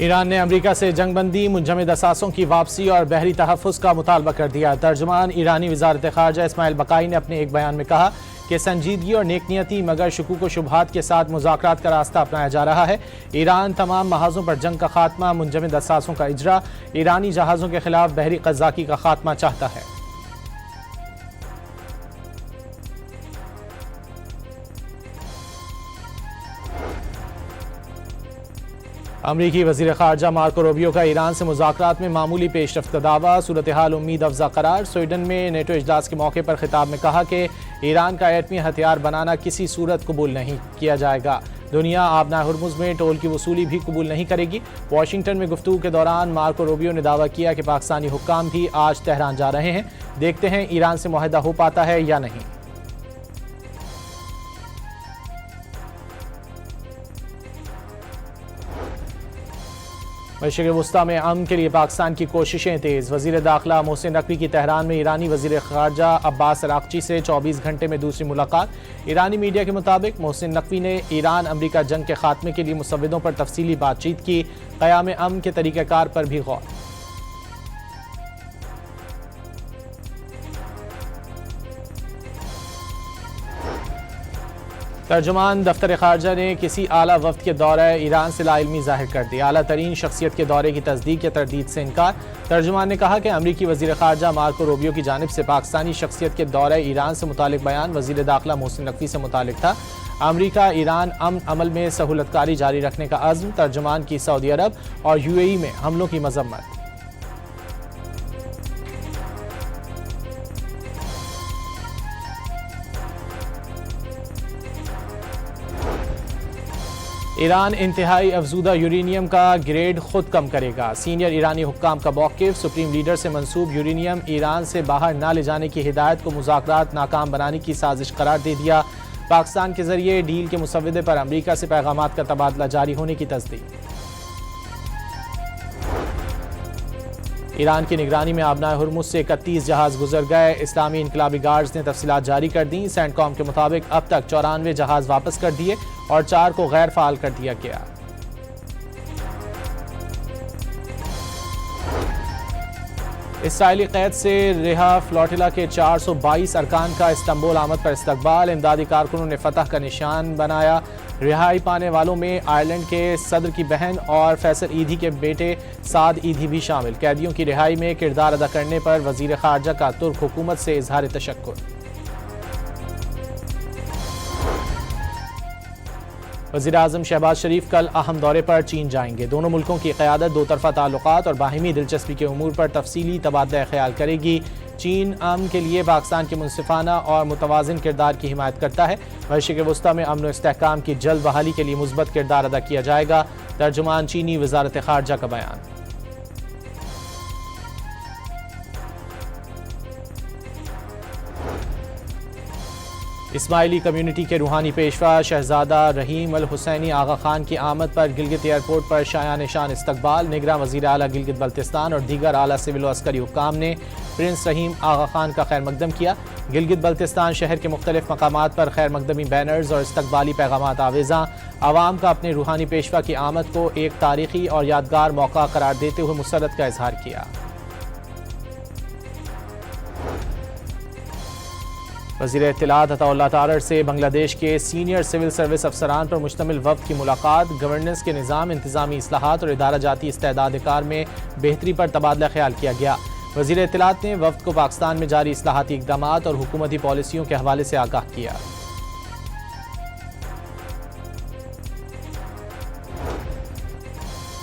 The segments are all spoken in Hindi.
ईरान ने अमरीका से जंगबंदी, मुंजमद असासों की वापसी और बहरी तहफ़्फ़ुज़ का मुतालबा कर दिया। तर्जुमान ईरानी वज़ारत ख़ारजा इस्माइल बकाई ने अपने एक बयान में कहा कि संजीदगी और नेकनियती मगर शुकूक व शुबहात के साथ मुज़ाकरात का रास्ता अपनाया जा रहा है। ईरान तमाम महाज़ों पर जंग का खात्मा, मुंजमद असासों का इजरा, ईरानी जहाज़ों के खिलाफ बहरी क़ज़्ज़ाक़ी का खात्मा चाहता है। अमरीकी वज़ीर ख़ारजा मार्को रूबियो का ईरान से मुज़ाकरात में मामूली पेशरफ़्त का दावा, सूरत हाल उम्मीद अफ़ज़ा करार। स्वीडन में नेटो इजलास के मौके पर खिताब में कहा कि ईरान का एटमी हथियार बनाना किसी सूरत कबूल नहीं किया जाएगा। दुनिया आबना हुर्मुज़ में टोल की वसूली भी कबूल नहीं करेगी। वाशिंगटन में गुफ्तगू के दौरान मार्को रूबियो ने दावा किया कि पाकिस्तानी हुक्काम भी आज तेहरान जा रहे हैं। देखते हैं ईरान से मुआहदा हो पाता है या नहीं। मशरिक़ वुस्ता में अमन के लिए पाकिस्तान की कोशिशें तेज़। वज़ीर दाखिला मोहसिन नकवी की तेहरान में ईरानी वज़ीर ख़ारजा अब्बास अराग़ची से 24 घंटे में दूसरी मुलाकात। ईरानी मीडिया के मुताबिक मोहसिन नकवी ने ईरान अमरीका जंग के खात्मे के लिए मुसव्विदों पर तफसीली बातचीत की। क़याम अमन के तरीक़ाकार पर भी गौर। तर्जुमान दफ्तर ख़ारजा ने किसी आला वफ्द के दौरे ईरान से लाइल्मी ज़ाहिर कर दी। आला तरीन शख्सियत के दौरे की तस्दीक या तरदीद से इनकार। तर्जुमान ने कहा कि अमरीकी वज़ीर ख़ारजा मार्को रूबियो की जानिब से पाकिस्तानी शख्सियत के दौरे ईरान से मुतालिक बयान वज़ीर दाखिला मोहसिन नकवी से मुतालिक था। अमरीका ईरान अमन अमल में सहूलतकारी जारी रखने का अज़्म। तर्जुमान की सऊदी अरब और UAE में हमलों की मज़म्मत। ईरान इंतहाई अफजूदा यूरेनियम का ग्रेड खुद कम करेगा। सीनियर ईरानी हुक्काम का मौक़िफ़। सुप्रीम लीडर से मंसूब यूरेनियम ईरान से बाहर न ले जाने की हिदायत को मुज़ाकरात नाकाम बनाने की साजिश करार दे दिया। पाकिस्तान के जरिए डील के मुसव्विदे पर अमरीका से पैगामात का तबादला जारी होने की तस्दीक। ईरान की निगरानी में आबना हुर्मुज़ से 31 जहाज़ गुजर गए। इस्लामी इनकलाबी गार्ड्स ने तफसीलात जारी कर दी। सेंटकॉम के मुताबिक अब तक 94 जहाज़ वापस कर दिए और 4 को गैर फाल कर दिया गया। इसराइली कैद से रिहा फ्लोटिला के 422 अरकान का इस्तांबुल आमद पर इस्तकबाल। इमदादी कारकुनों ने फतह का निशान बनाया। रिहाई पाने वालों में आयरलैंड के सदर की बहन और फैसल ईदी के बेटे साद ईदी भी शामिल। कैदियों की रिहाई में किरदार अदा करने पर वज़ीर ख़ारजा का तुर्क हुकूमत से इजहार तशक्कुर। वज़ीर आज़म शहबाज शरीफ कल अहम दौरे पर चीन जाएंगे। दोनों मुल्कों की क़यादत दो तरफ़ा ताल्लुक़ात और बाहिमी दिलचस्पी के उमूर पर तफसीली तबादला ख्याल करेगी। चीन अमन के लिए पाकिस्तान के मुनसिफाना और मुतवाज़िन किरदार की हिमायत करता है। मशरिक़ वुस्ता में अमन व इस्तेहकाम की जल्द बहाली के लिए मुस्बत किरदार अदा किया जाएगा। तर्जुमान चीनी वज़ारत ख़ारजा का बयान। इस्माइली कम्युनिटी के रूहानी पेशवा शहजादा रहीम अल हुसैनी आगा खान की आमद पर गिलगित एयरपोर्ट पर शायान शान इस्तकबाल। निगरान वज़ीर आला गिलगित बल्तिस्तान और दीगर आला सिविल व अस्करी हुक्काम ने प्रिंस रहीम आगा खान का खैर मकदम किया। गिलगित बल्तिस्तान शहर के मुख्तलिफ मकामात पर खैर मकदमी बैनर्स और इस्तकबाली पैगामात आवेज़ा। आवाम का अपने रूहानी पेशवा की आमद को एक तारीखी और यादगार मौका करार देते हुए मुसर्रत का इजहार किया। वज़ीर इत्तलात अताउल्लाह तारर से बांग्लादेश के सीनियर सिविल सर्विस अफसरान पर मुश्तमिल वफ़द की मुलाकात। गवर्नेंस के निज़ाम, इंतज़ामी इस्लाहात और इदारा जाती इस्तेदाद कार में बेहतरी पर तबादला ख्याल किया गया। वज़ीर इत्तलात ने वफ़द को पाकिस्तान में जारी इस्लाहाती इक़दामात और हुकूमती पॉलिसियों के हवाले से आगाह किया।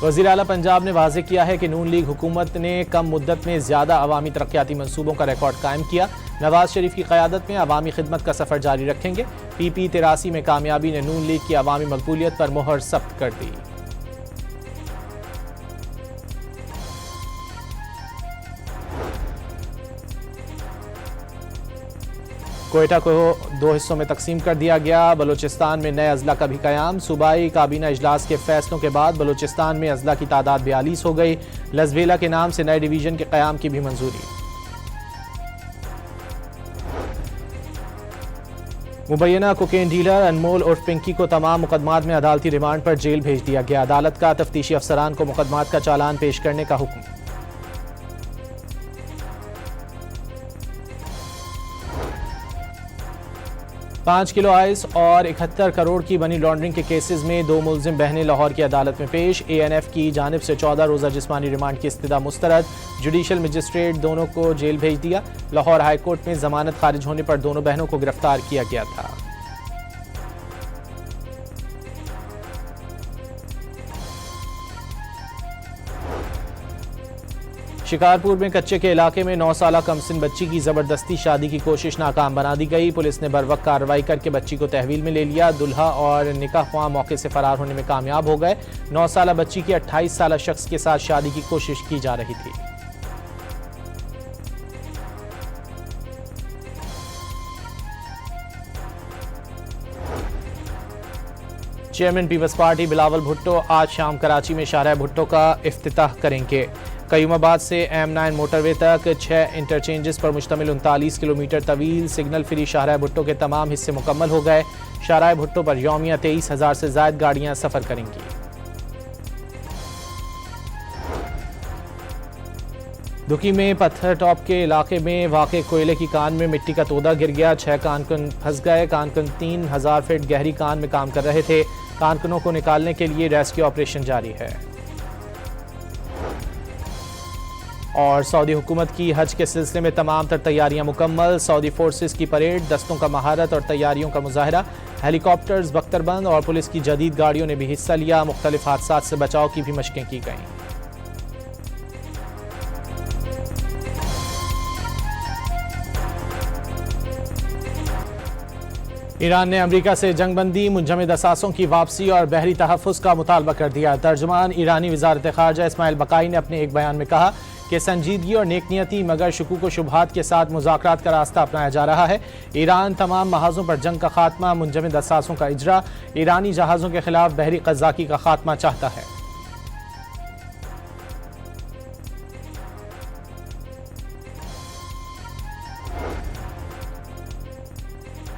वज़ीर आला पंजाब ने वाज़ेह किया है कि नून लीग हुकूमत ने कम मुद्दत में ज़्यादा अवामी तरक्याती मनसूबों का रिकॉर्ड कायम किया। नवाज शरीफ की क़यादत में अवामी खिदमत का सफ़र जारी रखेंगे। PP 83 में कामयाबी ने नून लीग की अवामी मकबूलियत पर मोहर सख्त कर दी। कोयटा को 2 हिस्सों में तकसीम कर दिया गया। बलूचिस्तान में नए अजला का भी क़याम। सूबाई काबीना इजलास के फैसलों के बाद बलूचिस्तान में अजला की तादाद 42 हो गई। लसबेला के नाम से नए डिवीज़न के क़याम की भी मंजूरी। मुबैना कोकेन डीलर अनमोल उर्फ पिंकी को तमाम मुकदमात में अदालती रिमांड पर जेल भेज दिया गया। अदालत का तफ्तीशी अफसरान को मुकदमात का चालान पेश करने का हुक्म। पाँच किलो आइस और 71 करोड़ की मनी लॉन्ड्रिंग के केसेस में 2 मुलजिम बहनें लाहौर की अदालत में पेश। ANF की जानिब से 14 रोज़ा जिस्मानी रिमांड की इस्तदा मुस्तरद। जुडिशल मजिस्ट्रेट दोनों को जेल भेज दिया। लाहौर हाई कोर्ट में जमानत खारिज होने पर दोनों बहनों को गिरफ्तार किया गया था। शिकारपुर में कच्चे के इलाके में 9 साला कमसिन बच्ची की जबरदस्ती शादी की कोशिश नाकाम बना दी गई। पुलिस ने बरवक्त कार्रवाई करके बच्ची को तहवील में ले लिया। दुल्हा और निकाह ख्वाह मौके से फरार होने में कामयाब हो गए। 9 साला बच्ची की 28 साला शख्स के साथ शादी की कोशिश की जा रही थी। चेयरमैन पीपल्स पार्टी बिलावल भुट्टो आज शाम कराची में शाहराह भुट्टो का इफ्तिताह करेंगे। कयूमाबाद से M9 मोटरवे तक 6 इंटरचेंजेस पर मुश्तमिल 39 किलोमीटर तवील सिग्नल फ्री शाहराह भुट्टो के तमाम हिस्से मुकम्मल हो गए। शाहराह भुट्टो पर यौमिया 23,000 से ज़ायद गाड़ियां सफ़र करेंगी। दुकी में पत्थर टॉप के इलाके में वाक़े कोयले की कान में मिट्टी का तोदा गिर गया। 6 कानकुन फंस गए। कानकुन 3000 फीट गहरी कान में काम कर रहे थे। कानकुनों को निकालने के लिए रेस्क्यू ऑपरेशन जारी है। और सऊदी हुकूमत की हज के सिलसिले में तमाम तर तैयारियां मुकम्मल। सऊदी फोर्सेस की परेड, दस्तों का महारत और तैयारियों का मुजाहरा। हेलीकॉप्टर्स बख्तरबंद और पुलिस की जदीद गाड़ियों ने भी हिस्सा लिया। मुख्तलिफ हादसात से बचाव की भी मशकें की गईं। ईरान ने अमेरिका से जंगबंदी, मुंजमद असासों की वापसी और बहरी तहफ़्फ़ुज़ का मुतालबा कर दिया। तर्जुमान ईरानी वज़ारत ख़ारजा इस्माइल बकाई ने अपने एक बयान में कहा कि संजीदगी और नेकनियती मगर शुकूक व शुबहात के साथ मुज़ाकरात का रास्ता अपनाया जा रहा है। ईरान तमाम महाज़ों पर जंग का खात्मा, मुंजमद असासों का इजरा, ईरानी जहाज़ों के खिलाफ बहरी क़ज़्ज़ाक़ी का खात्मा चाहता है।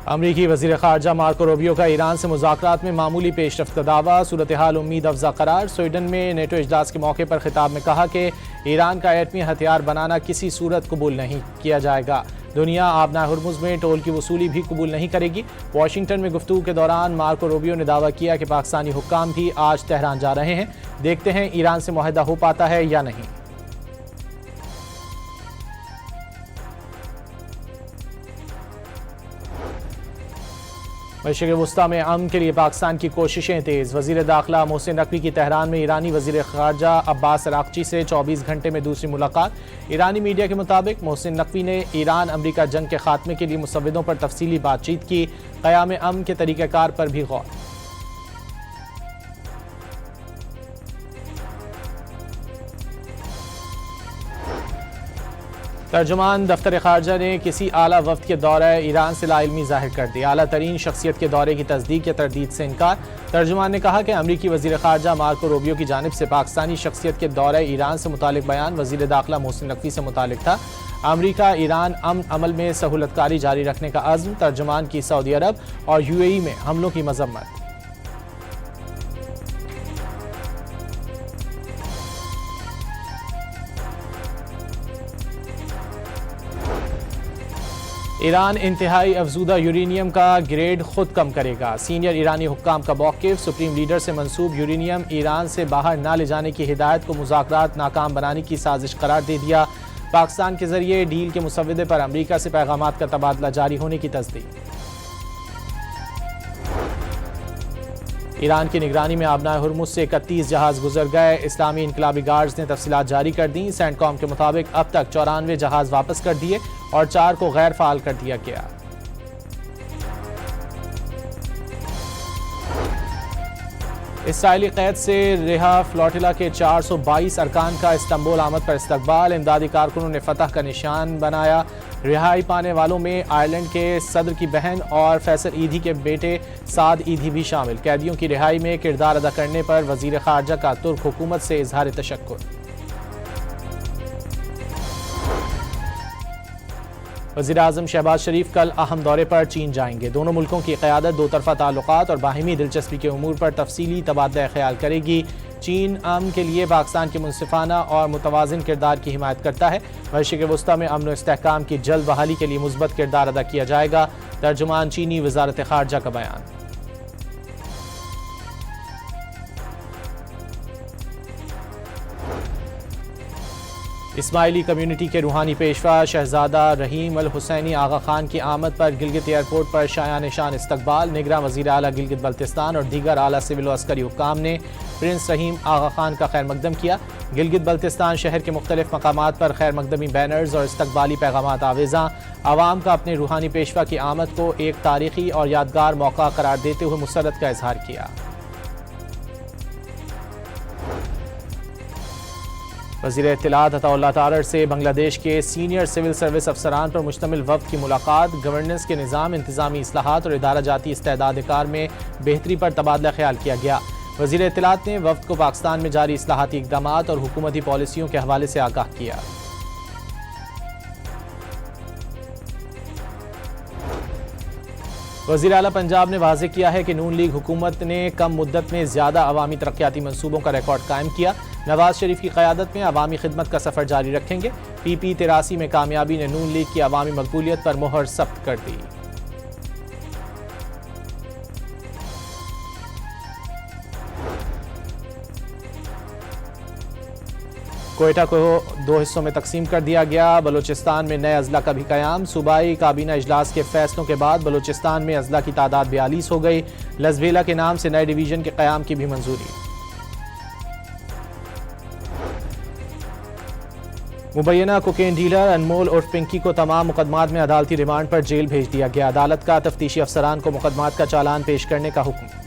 अमरीकी वज़ीर ख़ारजा मार्को रूबियो का ईरान से मुज़ाकरात में मामूली पेशरफ़्त का दावा। सूरत हाल उम्मीद अफ़ज़ा करार। स्वीडन में नेटो इजलास के मौके पर खिताब में कहा कि ईरान का एटमी हथियार बनाना किसी सूरत कबूल नहीं किया जाएगा। दुनिया आबना हुर्मुज़ में टोल की वसूली भी कबूल नहीं करेगी। वाशिंगटन में गुफ्तगू के दौरान मार्को रूबियो ने दावा किया कि पाकिस्तानी हुक्काम भी आज तेहरान जा रहे हैं। देखते हैं ईरान से मुआहदा हो पाता है या नहीं। मशरिक़ वस्ता में अमन के लिए पाकिस्तान की कोशिशें तेज़। वज़ीर दाखिला मोहसिन नकवी की तेहरान में ईरानी वज़ीर ख़ारजा अब्बास अराक़ची से 24 घंटे में दूसरी मुलाकात। ईरानी मीडिया के मुताबिक मोहसिन नकवी ने ईरान अमरीका जंग के खात्मे के लिए मुसव्विदों पर तफसीली बातचीत की। क़याम अमन के तरीक़ाकार पर भी गौर। तर्जुमान दफ्तर ख़ारजा ने किसी आला वफ्द के दौरे ईरान से लाइल्मी ज़ाहिर कर दी। आला तरीन शख्सियत के दौरे की तस्दीक या तरदीद से इनकार। तर्जुमान ने कहा कि अमरीकी वज़ीर ख़ारजा मार्को रूबियो की जानिब से पाकिस्तानी शख्सियत के दौरे ईरान से मुतालिक बयान वज़ीर दाखिला मोहसिन नकवी से मुतालिक था। अमरीका ईरान अमन अमल में सहूलतकारी जारी रखने का अज़्म। तर्जुमान की सऊदी अरब और UAE में हमलों की मज़म्मत। ईरान इंतहाई अफजूदा यूरेनियम का ग्रेड खुद कम करेगा। सीनियर ईरानी हुक्काम का मौक़िफ़। सुप्रीम लीडर से मंसूब यूरेनियम ईरान से बाहर ना ले जाने की हिदायत को मुज़ाकरात नाकाम बनाने की साजिश करार दे दिया। पाकिस्तान के जरिए डील के मुसव्विदे पर अमरीका से पैगामात का तबादला जारी होने की तस्दीक। ईरान की निगरानी में आबना हुर्मुज़ से 31 जहाज़ गुजर गए। इस्लामी इनकलाबी गार्ड्स ने तफसीलात जारी कर दी। सेंटकॉम के मुताबिक अब तक 94 जहाज़ वापस कर दिए और 4 को गैर फाल कर दिया गया। इसराइली कैद से रिहा फ्लोटिला के 422 अरकान का इस्तांबुल आमद पर इस्तकबाल। इमदादी कारकुनों ने फतह का निशान बनाया। रिहाई पाने वालों में आयरलैंड के सदर की बहन और फैसल ईदी के बेटे साद ईदी भी शामिल। कैदियों की रिहाई में किरदार अदा करने पर वज़ीर ख़ारजा का तुर्क हुकूमत से इजहार तशक्कुर। वज़ीर-ए-आज़म शहबाज शरीफ कल अहम दौरे पर चीन जाएंगे। दोनों मुल्कों की क़यादत दो तरफ़ा ताल्लुकात और बाहिमी दिलचस्पी के उमूर पर तफसीली तबादला ख्याल करेगी। चीन अमन के लिए पाकिस्तान के मुनसिफाना और मुतवाज़िन किरदार की हिमायत करता है। मशरिक़ वस्ता में अमन व इस्तेहकाम की जल्द बहाली के लिए मुस्बत किरदार अदा किया जाएगा। तर्जुमान चीनी वज़ारत ख़ारजा का बयान। इस्माइली कम्युनिटी के रूहानी पेशवा शहजादा रहीम अल हुसैनी आगा खान की आमद पर गिलगित एयरपोर्ट पर शायान शान इस्तकबाल। निगरान वज़ीर आला गिलगित बल्तिस्तान और दीगर आला सिविल व अस्करी हुक्काम ने प्रिंस रहीम आगा खान का खैर मकदम किया। गिलगित बल्तिस्तान शहर के मुख्तलिफ मकामात पर खैर मकदमी बैनर्स और इस्तकबाली पैगामात आवेज़ा। आवाम का अपने रूहानी पेशवा की आमद को एक तारीखी और यादगार मौका करार देते हुए मुसर्रत का इजहार किया। वज़ीर इत्तलात अताउल्लाह तारड़ से बांग्लादेश के सीनियर सिविल सर्विस अफसरान पर मुश्तमिल वफ़द की मुलाकात। गवर्नेंस के निज़ाम, इंतज़ामी इस्लाहात और इदारा जाती इस्तेदाद कार में बेहतरी पर तबादला ख्याल किया गया। वज़ीर इत्तलात ने वफ़द को पाकिस्तान में जारी इस्लाहाती इक़दामात और हुकूमती पॉलिसियों के हवाले से आगाह किया। वज़ीर आला पंजाब ने वाज़ेह किया है कि नून लीग हुकूमत ने कम मुद्दत में ज़्यादा अवामी तरक्याती मनसूबों का रिकॉर्ड कायम किया। नवाज शरीफ की क़यादत में अवामी खिदमत का सफ़र जारी रखेंगे। PP 83 में कामयाबी ने नून लीग की अवामी मकबूलियत पर मोहर सख्त कर दी। कोयटा को दो हिस्सों में तकसीम कर दिया गया। बलूचिस्तान में नए अजला का भी क़याम। सूबाई काबीना इजलास के फैसलों के बाद बलूचिस्तान में अजला की तादाद 42 हो गई। लसबेला के नाम से नए डिवीज़न के क़याम की भी मंजूरी। मुबैना कोकेन डीलर अनमोल उर्फ पिंकी को तमाम मुकदमात में अदालती रिमांड पर जेल भेज दिया गया। अदालत का तफ्तीशी अफसरान को मुकदमात का चालान पेश करने का हुक्म।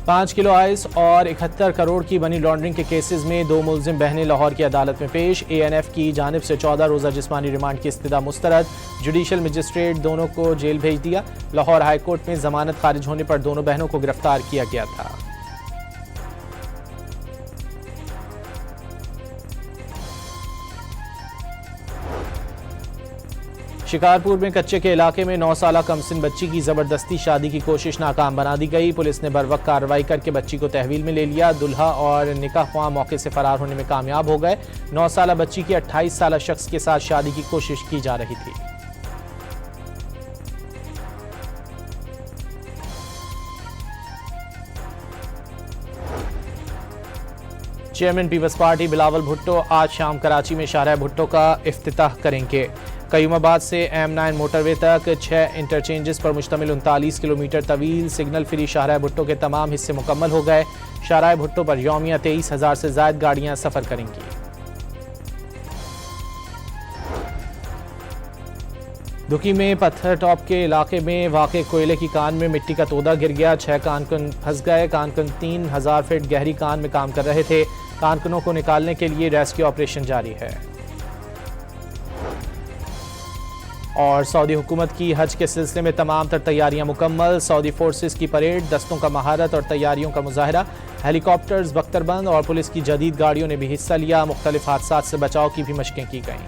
पाँच किलो आइस और 71 करोड़ की मनी लॉन्ड्रिंग के केसेस में दो मुलजिम बहनें लाहौर की अदालत में पेश। ANF की जानिब से 14 रोज़ा जिस्मानी रिमांड की इस्तदा मुस्तरद। जुडिशल मजिस्ट्रेट दोनों को जेल भेज दिया। लाहौर हाई कोर्ट में जमानत खारिज होने पर दोनों बहनों को गिरफ्तार किया गया था। शिकारपुर में कच्चे के इलाके में 9 साला कमसिन बच्ची की जबरदस्ती शादी की कोशिश नाकाम बना दी गई। पुलिस ने बरवक्त कार्रवाई करके बच्ची को तहवील में ले लिया। दुल्हा और निकाह ख्वाह मौके से फरार होने में कामयाब हो गए। 9 साला बच्ची की 28 साला शख्स के साथ शादी की कोशिश की जा रही थी। चेयरमैन पीपल्स पार्टी बिलावल भुट्टो आज शाम कराची में शाहराह भुट्टो का इफ्तिताह करेंगे। कयूमाबाद से M9 मोटरवे तक 6 इंटरचेंजेस पर मुश्तमिल 39 किलोमीटर तवील सिग्नल फ्री शाहराह भुट्टो के तमाम हिस्से मुकम्मल हो गए। शाहराह भुट्टो पर यौमिया 23,000 से ज़ायद गाड़ियां सफ़र करेंगी। दुकी में पत्थर टॉप के इलाके में वाक़े कोयले की कान में मिट्टी का तोदा गिर गया। 6 कानकुन फंस गए। कानकुन 3000 फीट गहरी कान में काम कर रहे थे। कानकुनों को निकालने के लिए रेस्क्यू ऑपरेशन जारी है। और सऊदी हुकूमत की हज के सिलसिले में तमाम तर तैयारियां मुकम्मल। सऊदी फोर्सेस की परेड, दस्तों का महारत और तैयारियों का मुजाहरा। हेलीकॉप्टर्स, बख्तरबंद और पुलिस की जदीद गाड़ियों ने भी हिस्सा लिया। मुख्तलिफ हादसात से बचाव की भी मशकें की गईं।